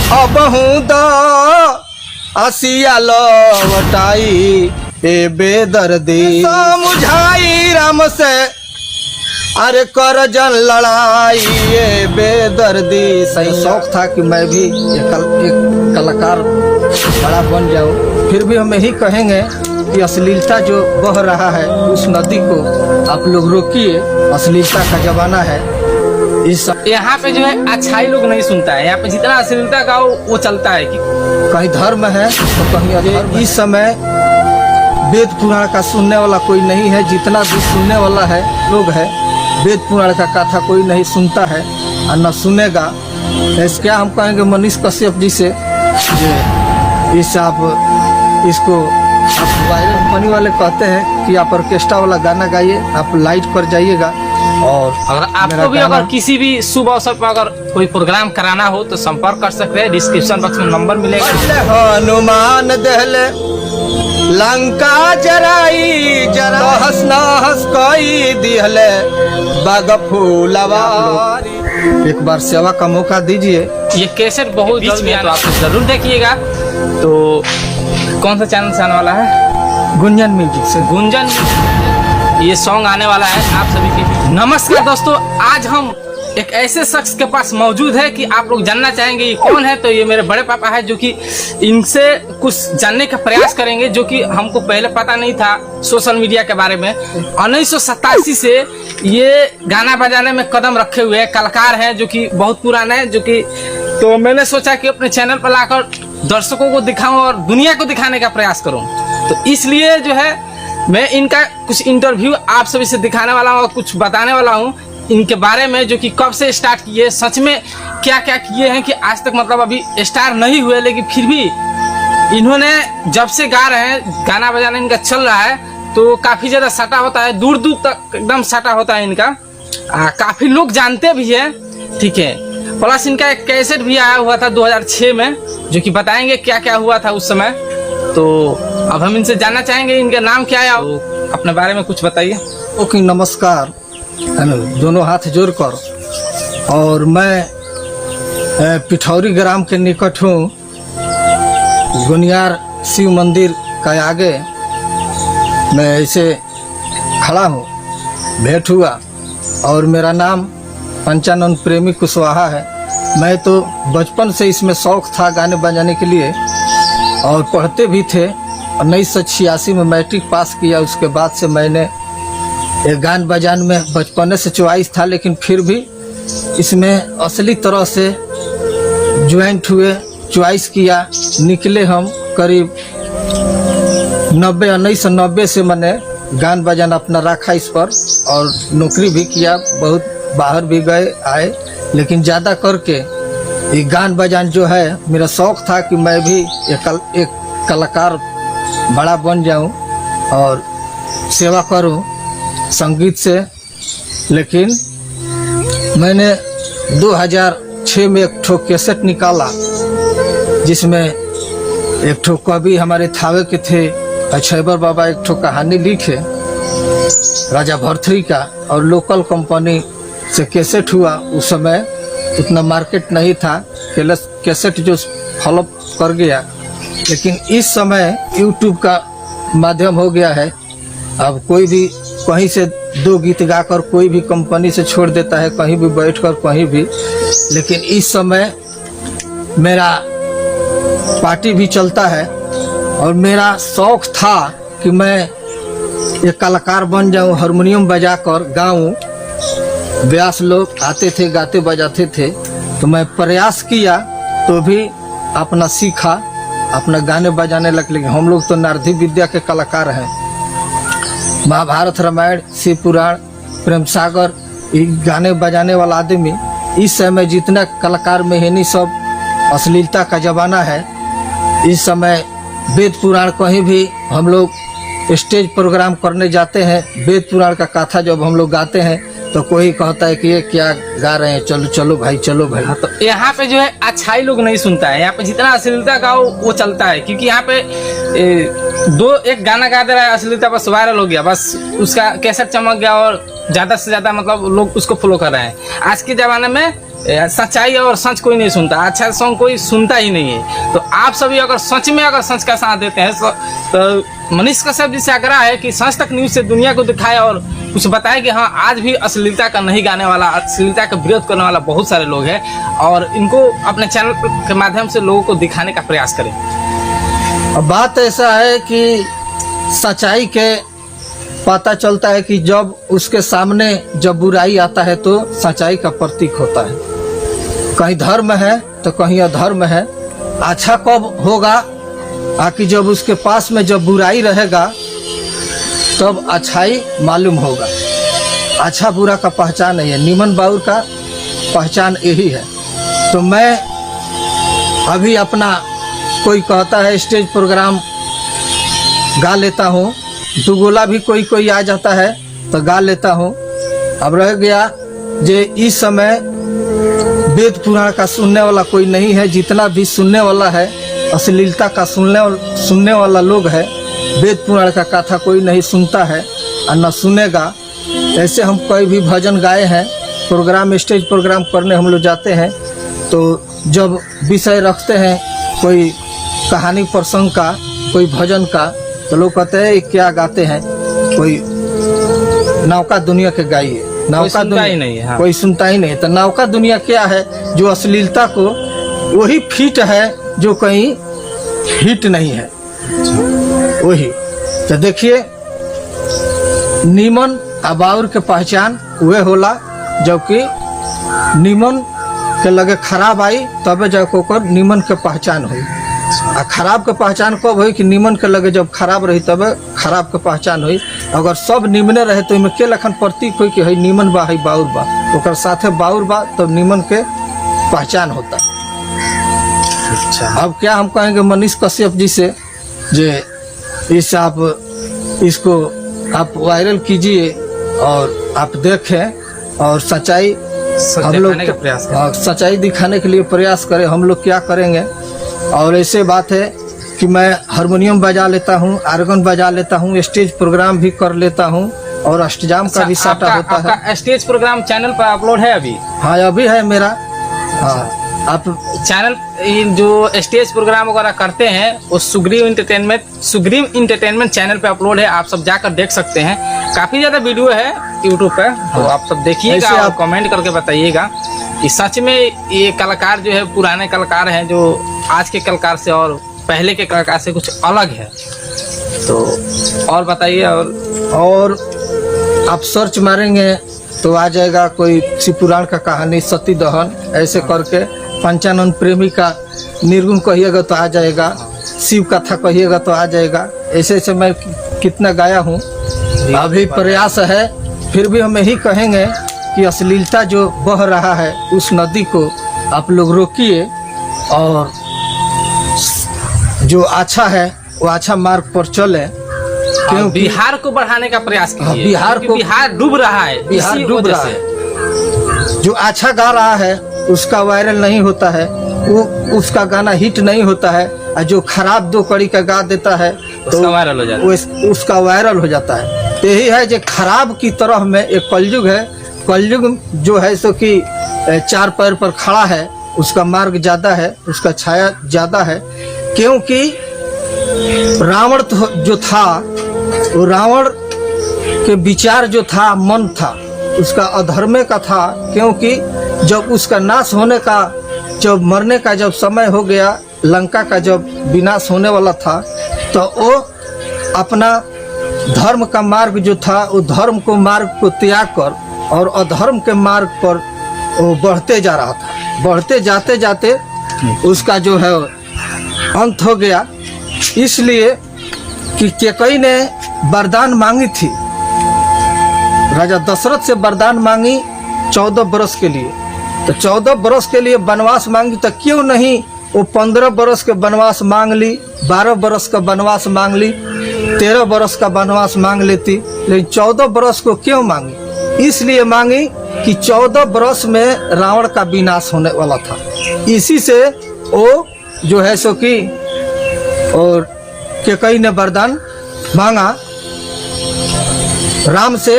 अब हूँ द आसिया लौटाई ए बेदर्दी समझाई राम से अरे कर जन लड़ाई ये बेदर्दी। सही शौक था कि मैं भी एक कलाकार बड़ा बन जाऊं। फिर भी हम यही कहेंगे कि अश्लीलता जो बह रहा है उस नदी को आप लोग रोकिए, अश्लीलता का जमाना है। इस यहाँ पे जो है अच्छाई लोग नहीं सुनता है, यहाँ पे जितना अश्लीलता का वो चलता है कि कहीं धर्म है तो कहीं अधर्म। इस समय वेद पुराण का सुनने वाला कोई नहीं है, जितना भी सुनने वाला है लोग है वेद पुराण का कथा कोई नहीं सुनता है और न सुनेगा। ऐसे क्या हम कहेंगे मनीष कश्यप जी से इस आप इसको आप वायरल कंपनी वाले कहते हैं कि आप ऑर्केस्ट्रा वाला गाना गाइए, आप लाइट पर जाइएगा। और अगर आपको भी अगर किसी भी शुभ अवसर पर अगर कोई प्रोग्राम कराना हो तो संपर्क कर सकते हैं, डिस्क्रिप्शन बॉक्स में नंबर मिलेगा। हनुमान दहले लंका जराई जरा हंस न हंस कोई दिहले बाग फूलवारी। एक बार सेवा का मौका दीजिए। ये कैसेट बहुत जल्द में तो आप जरूर देखिएगा। तो कौन सा चैनल से आने वाला है? गुंजन म्यूजिक से। गुंजन ये सॉन्ग आने वाला है आप सभी के। नमस्कार दोस्तों, आज हम एक ऐसे शख्स के पास मौजूद है कि आप लोग जानना चाहेंगे ये कौन है। तो ये मेरे बड़े पापा है जो कि इनसे कुछ जानने का प्रयास करेंगे जो कि हमको पहले पता नहीं था सोशल मीडिया के बारे में। 1987 से ये गाना बजाने में कदम रखे हुए कलाकार हैं जो कि बहुत पुराने हैं, जो कि तो मैंने सोचा कि अपने चैनल पर लाकर दर्शकों को दिखाऊं और दुनिया को दिखाने का प्रयास करूं। तो इसलिए जो है मैं इनका कुछ इंटरव्यू आप सभी से दिखाने वाला हूँ और कुछ बताने वाला हूँ इनके बारे में, जो कि कब से स्टार्ट किए, सच में क्या क्या किए हैं कि आज तक मतलब अभी स्टार नहीं हुए, लेकिन फिर भी इन्होंने जब से गा रहे हैं गाना बजाना इनका चल रहा है तो काफी ज्यादा सटा होता है, दूर दूर तक एकदम सटा होता है इनका। काफी लोग जानते भी है, ठीक है। प्लस इनका एक कैसेट भी आया हुआ था 2006 में जो कि बताएंगे क्या क्या हुआ था उस समय। तो अब हम इनसे जानना चाहेंगे इनका नाम क्या है, अपने बारे में कुछ बताइए। ओके, नमस्कार। दोनों हाथ जोड़कर, और मैं पिठौरी ग्राम के निकट हूँ, गुनियार शिव मंदिर का आगे मैं ऐसे खड़ा हूँ, भेंट हुआ और मेरा नाम पंचानंद प्रेमी कुशवाहा है। मैं तो बचपन से इसमें शौक था गाने बजाने के लिए और पढ़ते भी थे। 1986 में मैट्रिक पास किया, उसके बाद से मैंने एक गान बजान में बचपन से चॉइस था, लेकिन फिर भी इसमें असली तरह से ज्वाइंट हुए, चॉइस किया, निकले हम करीब 1990 से मैंने गान बजाना अपना रखा इस पर और नौकरी भी किया, बहुत बाहर भी गए आए, लेकिन ज़्यादा करके ये गान बजान जो है मेरा शौक था कि मैं भी एक कलाकार बड़ा बन जाऊं और सेवा करूं संगीत से। लेकिन मैंने 2006 में एक ठो कैसेट निकाला जिसमें एक ठो कवि हमारे थावे के थे अक्षयबर बाबा एक ठो कहानी लिखे राजा भरथरी का, और लोकल कंपनी से कैसेट हुआ। उस समय उतना मार्केट नहीं था, कैसेट जो फॉलोअप कर गया। लेकिन इस समय यूट्यूब का माध्यम हो गया है, अब कोई भी कहीं से 2 गीत गाकर कोई भी कंपनी से छोड़ देता है, कहीं भी बैठकर कहीं भी। लेकिन इस समय मेरा पार्टी भी चलता है और मेरा शौक था कि मैं एक कलाकार बन जाऊं, हारमोनियम बजाकर गाऊं। व्यास लोग आते थे, गाते बजाते थे, तो मैं प्रयास किया तो भी अपना सीखा, अपना गाने बजाने लग। लेकिन हम लोग तो नारदी विद्या के कलाकार हैं। महाभारत, रामायण, शिव पुराण, प्रेम सागर, ये गाने बजाने वाला आदमी। इस समय जितना कलाकार में है नहीं, सब अश्लीलता का जमाना है। इस समय वेद पुराण कहीं भी हम लोग स्टेज प्रोग्राम करने जाते हैं, वेद पुराण का कथा जब हम लोग गाते हैं तो कोई कहता है कि ये क्या गा रहे हैं, चलो चलो भाई, चलो भाई। तो यहाँ पे जो है अच्छाई लोग नहीं सुनता है, यहाँ पे जितना अश्लीलता का वो चलता है, क्योंकि यहाँ पे एक गाना गा दे रहा है, अश्लीलता बस वायरल हो गया, बस उसका कैसेट चमक गया और ज्यादा से ज्यादा मतलब लोग उसको फॉलो कर रहे हैं। आज के जमाने में सच्चाई और सच कोई नहीं सुनता, अच्छा सॉन्ग कोई सुनता ही नहीं है। तो आप सभी अगर सच में अगर सच का साथ देते हैं तो मनीष कश्यप जी से आग्रह है कि सच तक न्यूज से दुनिया को दिखाए और कुछ बताए कि हाँ आज भी अश्लीलता का नहीं गाने वाला, अश्लीलता का विरोध करने वाला बहुत सारे लोग हैं, और इनको अपने चैनल के माध्यम से लोगों को दिखाने का प्रयास करें। अब बात ऐसा है कि सच्चाई के पता चलता है कि जब उसके सामने जब बुराई आता है तो सच्चाई का प्रतीक होता है। कहीं धर्म है तो कहीं अधर्म है। अच्छा कब होगा आकि जब उसके पास में जब बुराई रहेगा तब अच्छाई मालूम होगा। अच्छा बुरा का पहचान है, निमन बाउर का पहचान यही है। तो मैं अभी अपना कोई कहता है स्टेज प्रोग्राम गा लेता हूँ, दुगोला भी कोई कोई आ जाता है तो गा लेता हूँ। अब रह गया जे इस समय वेद पुराण का सुनने वाला कोई नहीं है। जितना भी सुनने वाला है अश्लीलता का सुनने वाला लोग है। वेद पुराण का कथा कोई नहीं सुनता है और न सुनेगा। ऐसे हम कोई भी भजन गाए हैं, प्रोग्राम स्टेज प्रोग्राम करने हम लोग जाते हैं तो जब विषय रखते हैं कोई कहानी प्रसंग का, कोई भजन का, तो लोग कहते हैं क्या गाते हैं, कोई नौका दुनिया के गाइए। नौका दुनिया ही नहीं है, हाँ। कोई सुनता ही नहीं। तो नौका दुनिया क्या है, जो अश्लीलता को वही फिट है जो कहीं हिट नहीं है वही। तो देखिए निमन अबाउर के पहचान वे होला जबकि निमन के लगे खराब आई तबे जब ओकर निमन के पहचान हुई। आ खराब के पहचान कब हुई कि निमन के लगे जब खराब रही तब खराब के पहचान हुई। अगर सब निमने रहे तो इनमें के लखन प्रतीक हुई कि हई निमन बा हई बाउर बा, ओकर साथे बाउर बा तब निमन के पहचान होता। अच्छा, अब क्या हम कहेंगे मनीष कश्यप जी से जे इसको आप वायरल कीजिए और आप देखें और सच्चाई हम लोग दिखाने का प्रयास करें। सच्चाई दिखाने के लिए प्रयास करें। हम लोग क्या करेंगे। और ऐसे बात है कि मैं हारमोनियम बजा लेता हूँ, आर्गन बजा लेता हूँ, स्टेज प्रोग्राम भी कर लेता हूँ और अष्टजाम का भी साटा होता है। आपका स्टेज प्रोग्राम चैनल पर अपलोड है अभी? हाँ अभी है मेरा। हाँ आप चैनल जो स्टेज प्रोग्राम वगैरह करते हैं वो सुग्रीव इंटरटेनमेंट चैनल पे अपलोड है, आप सब जाकर देख सकते हैं। काफी ज्यादा वीडियो है यूट्यूब पे, तो आप सब देखिएगा और कमेंट करके बताइएगा कि सच में ये कलाकार जो है पुराने कलाकार हैं जो आज के कलाकार से और पहले के कलाकार से कुछ अलग है। तो और बताइए। और आप सर्च मारेंगे तो आ जाएगा कोई शिव पुराण का कहानी, सती दहन, ऐसे करके पंचानंद प्रेमी का निर्गुण कहिएगा तो आ जाएगा, शिव कथा कहिएगा तो आ जाएगा। ऐसे ऐसे मैं कितना गाया हूँ। अभी प्रयास है, फिर भी हम यही कहेंगे कि अश्लीलता जो बह रहा है उस नदी को आप लोग रोकिए और जो अच्छा है वो अच्छा मार्ग पर चले। क्योंकि बिहार को बढ़ाने का प्रयास कीजिए। बिहार डूब रहा है, बिहार डूब रहा है। जो अच्छा गा रहा है उसका वायरल नहीं होता है, वो उसका गाना हिट नहीं होता है, और जो खराब दो कड़ी का गा देता है तो उसका वायरल हो जाता है। उसका वायरल हो जाता है। तो यही है जो खराब की तरह में एक कलयुग है। कलयुग जो है सो कि चार पैर पर खड़ा है, उसका मार्ग ज्यादा है, उसका छाया ज्यादा है। क्योंकि रावण जो था वो रावण के विचार जो था, मन था उसका अधर्मे का था। क्योंकि जब उसका नाश होने का, जब मरने का जब समय हो गया, लंका का जब विनाश होने वाला था, तो वो अपना धर्म का मार्ग जो था वो धर्म को मार्ग को त्याग कर और अधर्म के मार्ग पर वो बढ़ते जा रहा था। बढ़ते जाते जाते उसका जो है अंत हो गया। इसलिए कि केकई ने वरदान मांगी थी, राजा दशरथ से वरदान मांगी 14 बरस के लिए। तो 14 बरस के लिए वनवास मांगी, तो क्यों नहीं वो 15 बरस के वनवास मांग ली, 12 बरस का वनवास मांग ली, 13 बरस का वनवास मांग लेती। लेकिन 14 बरस को क्यों मांगी? इसलिए मांगी कि 14 बरस में रावण का विनाश होने वाला था। इसी से वो जो है सो कि और केकई ने वरदान मांगा राम से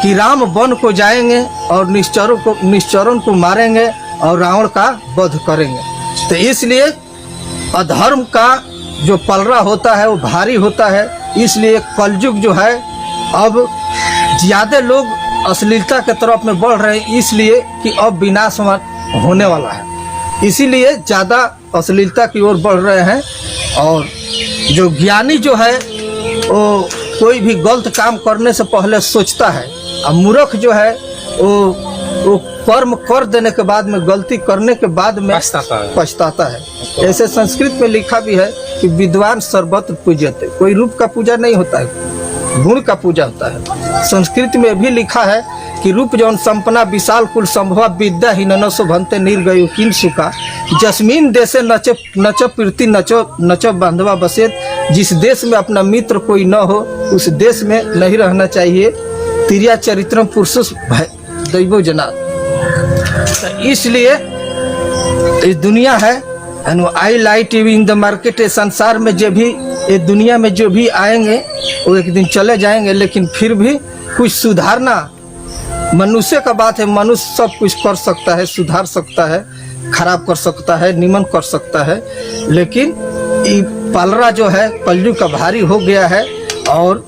कि राम वन को जाएंगे और निश्चरों को मारेंगे और रावण का वध करेंगे। तो इसलिए अधर्म का जो पलड़ा होता है वो भारी होता है। इसलिए कलयुग जो है अब ज़्यादा लोग अश्लीलता के तरफ में बढ़ रहे हैं, इसलिए कि अब विनाश होने वाला है, इसीलिए ज़्यादा अश्लीलता की ओर बढ़ रहे हैं। और जो ज्ञानी जो है वो कोई भी गलत काम करने से पहले सोचता है, और मूर्ख जो है वो कर्म कर देने के बाद में, गलती करने के बाद में पछताता है। ऐसे संस्कृत में लिखा भी है कि विद्वान सर्वत्र पूज्यते, कोई रूप का पूजा नहीं होता है, गुण का पूजा होता है। संस्कृत में भी लिखा है कि रूप जौन संपना विशाल कुल संभव विद्या ही ननसो भंते निर्गयो किन सुखा जस्मीन देशे नचो प्रीति नचो बांधवा बसेत। जिस देश में अपना मित्र कोई न हो उस देश में नहीं रहना चाहिए। तिरिया चरित्रम पुरुष दैवो जना। तो इसलिए इस दुनिया है आई लाइट इन द मार्केट, संसार में जो भी ये दुनिया में जो भी आएंगे वो एक दिन चले जाएंगे, लेकिन फिर भी कुछ सुधारना मनुष्य का बात है। मनुष्य सब कुछ कर सकता है, सुधार सकता है, खराब कर सकता है, निमन कर सकता है, लेकिन ये पलड़ा जो है कलयुग का भारी हो गया है। और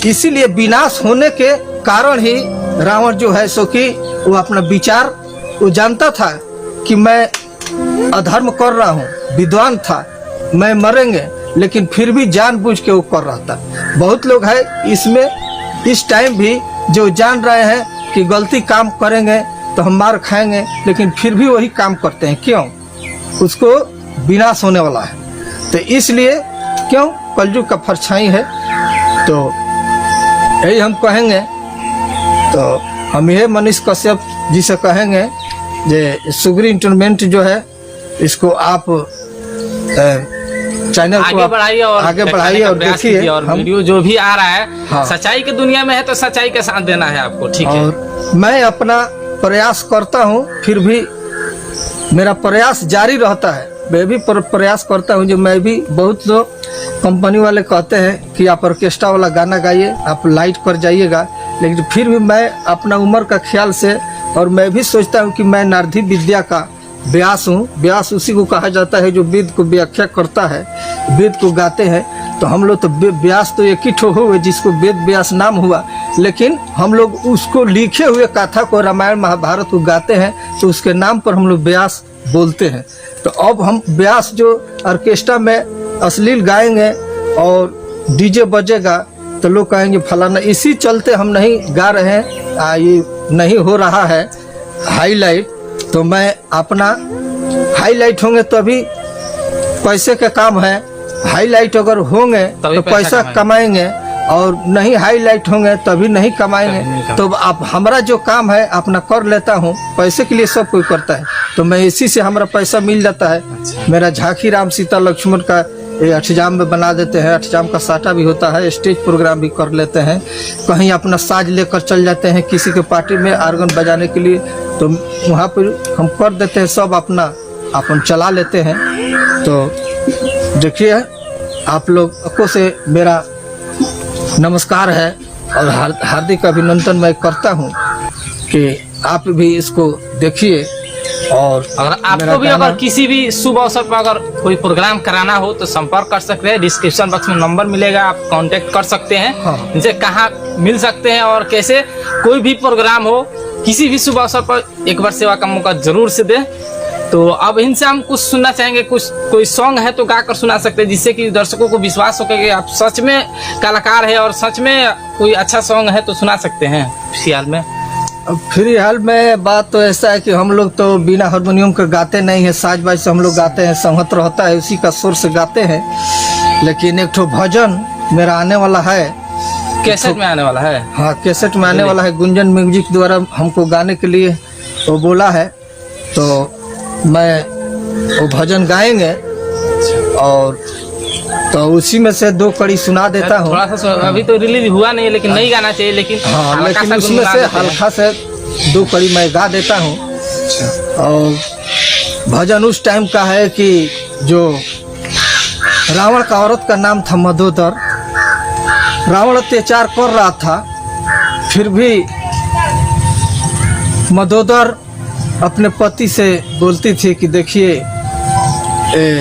इसीलिए विनाश होने के कारण ही रावण जो है सो कि वो अपना विचार, वो जानता था कि मैं अधर्म कर रहा हूँ, विद्वान था, मैं मरेंगे, लेकिन फिर भी जानबूझ के वो कर रहा था। बहुत लोग हैं इसमें इस टाइम भी जो जान रहे हैं कि गलती काम करेंगे तो हम मार खाएंगे, लेकिन फिर भी वही काम करते हैं। क्यों? उसको विनाश होने वाला है। तो इसलिए क्यों कलयुग का परछाई है। तो यही हम कहेंगे, तो हम यह मनीष कश्यप जी से कहेंगे जे सुग्री इंटरटेनमेंट जो है इसको आप चैनल को आगे बढ़ाइए और देखिए। और वीडियो जो भी आ रहा है, हाँ, सच्चाई की दुनिया में है तो सच्चाई के साथ देना है आपको, ठीक है। और मैं अपना प्रयास करता हूँ, फिर भी मेरा प्रयास जारी रहता है। मैं भी प्रयास करता हूँ। जो मैं भी बहुत लोग कंपनी वाले कहते हैं कि आप ऑर्केस्ट्रा वाला गाना गाइए, आप लाइट कर जाइएगा, लेकिन फिर भी मैं अपना उम्र का ख्याल से, और मैं भी सोचता हूँ कि मैं नारदी विद्या का व्यास हूँ। व्यास उसी को कहा जाता है जो वेद को व्याख्या करता है, वेद को गाते हैं। तो हम लोग तो व्यास तो एक ही ठो हुए जिसको वेद व्यास नाम हुआ, लेकिन हम लोग उसको लिखे हुए कथा को, रामायण महाभारत को गाते हैं, तो उसके नाम पर हम लोग व्यास बोलते हैं। तो अब हम व्यास जो ऑर्केस्ट्रा में अश्लील गाएंगे और डीजे बजेगा तो लोग कहेंगे फलाना, इसी चलते हम नहीं गा रहे हैं, ये नहीं हो रहा है हाईलाइट। तो मैं अपना हाईलाइट होंगे तो अभी पैसे का काम है, हाईलाइट अगर होंगे तो पैसा कमाएंगे, और नहीं हाईलाइट होंगे तभी नहीं कमाएंगे। तो अब हमारा जो काम है अपना कर लेता हूँ, पैसे के लिए सब कोई करता है, तो मैं इसी से हमारा पैसा मिल जाता है। मेरा झांकी राम सीता लक्ष्मण का अष्टजाम में बना देते हैं, अष्टजाम का साटा भी होता है, स्टेज प्रोग्राम भी कर लेते हैं। कहीं अपना साज लेकर चल जाते हैं किसी के पार्टी में आर्गन बजाने के लिए, तो वहाँ पर हम कर देते हैं, सब अपना अपन चला लेते हैं। तो देखिए, आप लोगों से मेरा नमस्कार है और हार्दिक अभिनंदन मैं करता हूँ कि आप भी इसको देखिए। और अगर आपको भी अगर किसी भी शुभ अवसर पर अगर कोई प्रोग्राम कराना हो तो संपर्क कर सकते हैं। डिस्क्रिप्शन बॉक्स में नंबर मिलेगा, आप कांटेक्ट कर सकते हैं। हाँ। इनसे कहाँ मिल सकते हैं और कैसे, कोई भी प्रोग्राम हो किसी भी शुभ अवसर पर एक बार सेवा का मौका जरूर से दें। तो अब इनसे हम कुछ सुनना चाहेंगे, कुछ कोई सॉन्ग है तो गाकर सुना सकते हैं, जिससे कि दर्शकों को विश्वास हो कि आप सच में कलाकार है और सच में कोई अच्छा सॉन्ग है तो सुना सकते हैं फिलहाल में। अब फिलहाल में बात तो ऐसा है कि हम लोग तो बिना हारमोनियम के गाते नहीं है, साज बाज से हम लोग गाते हैं, संहत रहता है उसी का सुर से गाते हैं। लेकिन एक ठो भजन मेरा आने वाला है, कैसेट में आने वाला है। हाँ, कैसेट में आने वाला है। गुंजन म्यूजिक द्वारा हमको गाने के लिए वो बोला है, तो मैं वो भजन गाएंगे और तो उसी में से 2 कड़ी सुना देता हूँ। थोड़ा सा अभी तो रिलीज हुआ नहीं है, लेकिन नहीं गाना चाहिए, लेकिन हाँ, लेकिन उसमें से हल्का से 2 कड़ी मैं गा देता हूँ। और भजन उस टाइम का है कि जो रावण का औरत का नाम था मदोदर। रावण अत्याचार कर रहा था, फिर भी मदोदर अपने पति से बोलती थी कि देखिए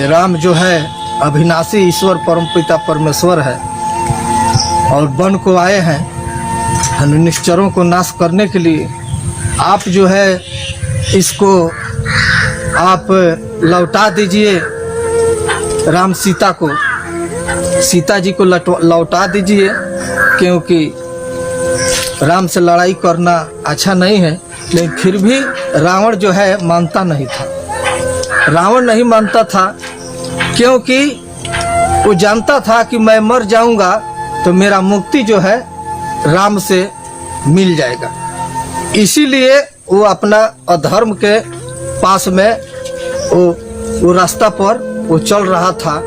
राम जो है अविनाशी ईश्वर परमपिता परमेश्वर है और वन को आए हैं निश्चरों को नाश करने के लिए। आप जो है इसको आप लौटा दीजिए, राम सीता को, सीता जी को लौटा दीजिए, क्योंकि राम से लड़ाई करना अच्छा नहीं है। लेकिन फिर भी रावण जो है मानता नहीं था, रावण नहीं मानता था, क्योंकि वो जानता था कि मैं मर जाऊंगा तो मेरा मुक्ति जो है राम से मिल जाएगा। इसीलिए वो अपना अधर्म के पास में वो रास्ता पर वो चल रहा था।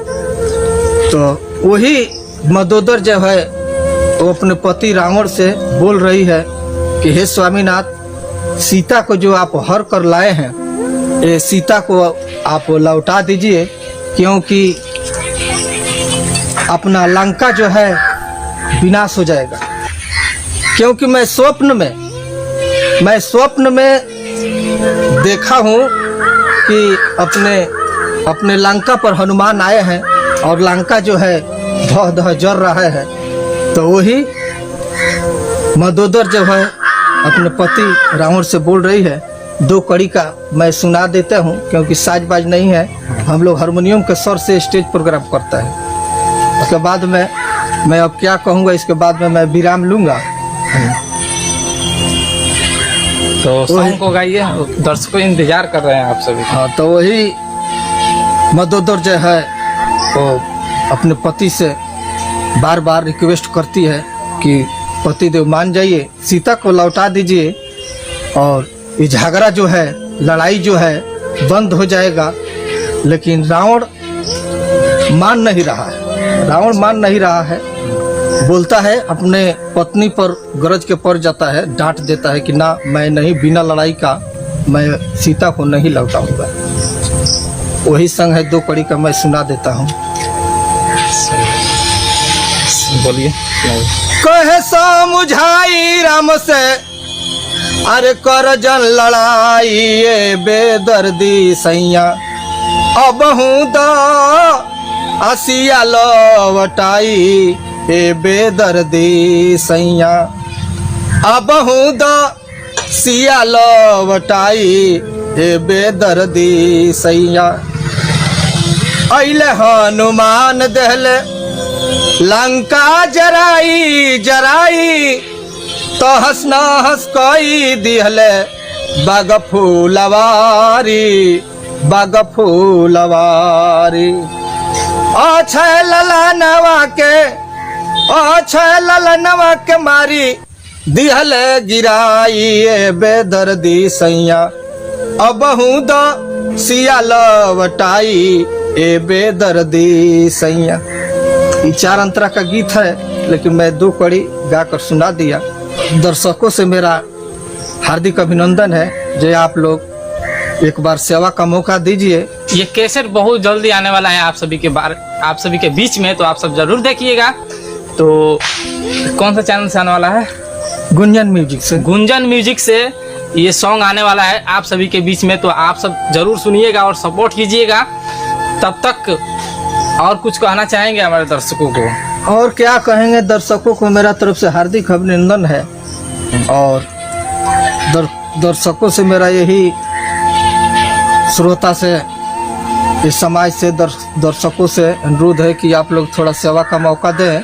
तो वही मदोदर जो है वो अपने पति रावण से बोल रही है कि हे स्वामीनाथ, सीता को जो आप हर कर लाए हैं, ये सीता को आप लौटा दीजिए, क्योंकि अपना लंका जो है विनाश हो जाएगा। क्योंकि मैं स्वप्न में देखा हूँ कि अपने लंका पर हनुमान आए हैं और लंका जो है धह धह जल रहा है। तो वही मदोदर जो है अपने पति रावण से बोल रही है। दो कड़ी का मैं सुना देता हूँ, क्योंकि साजबाज नहीं है, हम लोग हारमोनियम के स्वर से स्टेज प्रोग्राम करता है। उसके बाद में मैं अब क्या कहूँगा, इसके बाद में मैं विराम लूँगा। तो सॉन्ग को गाइए, दर्शकों इंतजार कर रहे हैं आप सभी। हाँ, तो वही मदोदर जो है वो अपने पति से बार बार रिक्वेस्ट करती है कि पति देव मान जाइए, सीता को लौटा दीजिए और ये झगड़ा जो है, लड़ाई जो है बंद हो जाएगा। लेकिन रावण मान नहीं रहा है, बोलता है, अपने पत्नी पर गरज के पड़ जाता है, डांट देता है कि ना, मैं नहीं, बिना लड़ाई का मैं सीता को नहीं लौटाऊंगा। वही संग है, दो कड़ी का मैं सुना देता हूँ। बोलिए। कहे समझाई राम से, अरे कर जन लड़ाई ये बेदर्दी सैया, अब हूँ द आसिया लौटाई ए बेदर्दी सैया, अब हूँ द सिया लौटाई ए बेदर्दी सैया। अइले हनुमान दहले लंका जराई तो हंसना हंस कोई दिहले बाग फूलवारी अछे ललनवा के मारी दिहले गिराई ए बेदर्दी सैया, अब हूँ द सिया लवटाई ए बेदर्दी सैया। ये 4 अंतरा का गीत है, लेकिन मैं 2 कड़ी गाकर सुना दिया। दर्शकों से मेरा हार्दिक अभिनंदन है, जो आप लोग एक बार सेवा का मौका दीजिए। ये कैसेट बहुत जल्दी आने वाला है आप सभी के बीच में, तो आप सब जरूर देखिएगा। तो कौन सा चैनल से आने वाला है? गुंजन म्यूजिक से ये सॉन्ग आने वाला है आप सभी के बीच में, तो आप सब जरूर सुनिएगा और सपोर्ट कीजिएगा। तब तक और कुछ कहना चाहेंगे हमारे दर्शकों को? और क्या कहेंगे, दर्शकों को मेरा तरफ से हार्दिक अभिनंदन है, और दर्शकों से मेरा यही, श्रोता से, इस समाज से, दर्शकों से अनुरोध है कि आप लोग थोड़ा सेवा का मौका दें।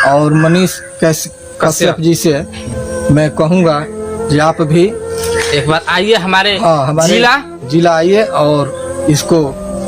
और मनीष कश्यप जी से मैं कहूँगा कि आप भी एक बार आइए हमारे जिला आइए और इसको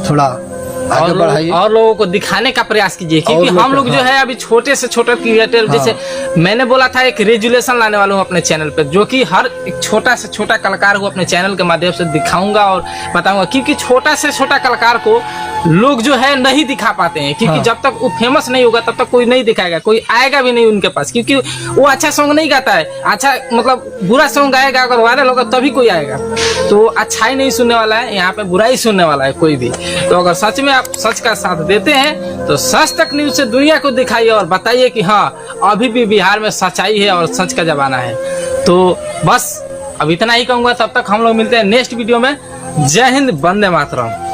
थोड़ा आगे बढ़ाइए और लोगों को दिखाने का प्रयास कीजिए, क्योंकि हम लोग जो है अभी छोटे से छोटे क्रिएटर, जैसे मैंने बोला था एक रेजुलेशन लाने वाला हूँ अपने चैनल पे, जो कि हर एक छोटा से छोटा कलाकार को अपने चैनल के माध्यम से दिखाऊंगा और बताऊंगा। क्योंकि छोटा से छोटा कलाकार को लोग जो है नहीं दिखा पाते हैं, क्योंकि जब तक वो फेमस नहीं होगा तब तक कोई नहीं दिखाएगा, कोई आएगा भी नहीं उनके पास, क्योंकि वो अच्छा सॉन्ग नहीं गाता है। अच्छा मतलब बुरा सॉन्ग गाएगा, अगर वायरल होगा तभी कोई आएगा। तो अच्छा ही नहीं सुनने वाला है, यहाँ पे बुरा ही सुनने वाला है कोई भी। तो अगर सच में आप सच का साथ देते हैं तो सच तक न्यूज से दुनिया को दिखाइए और बताइए कि हाँ, अभी भी बिहार में सच्चाई है और सच का जमाना है। तो बस अब इतना ही कहूँगा, तब तक हम लोग मिलते हैं नेक्स्ट वीडियो में। जय हिंद, वंदे मातरम।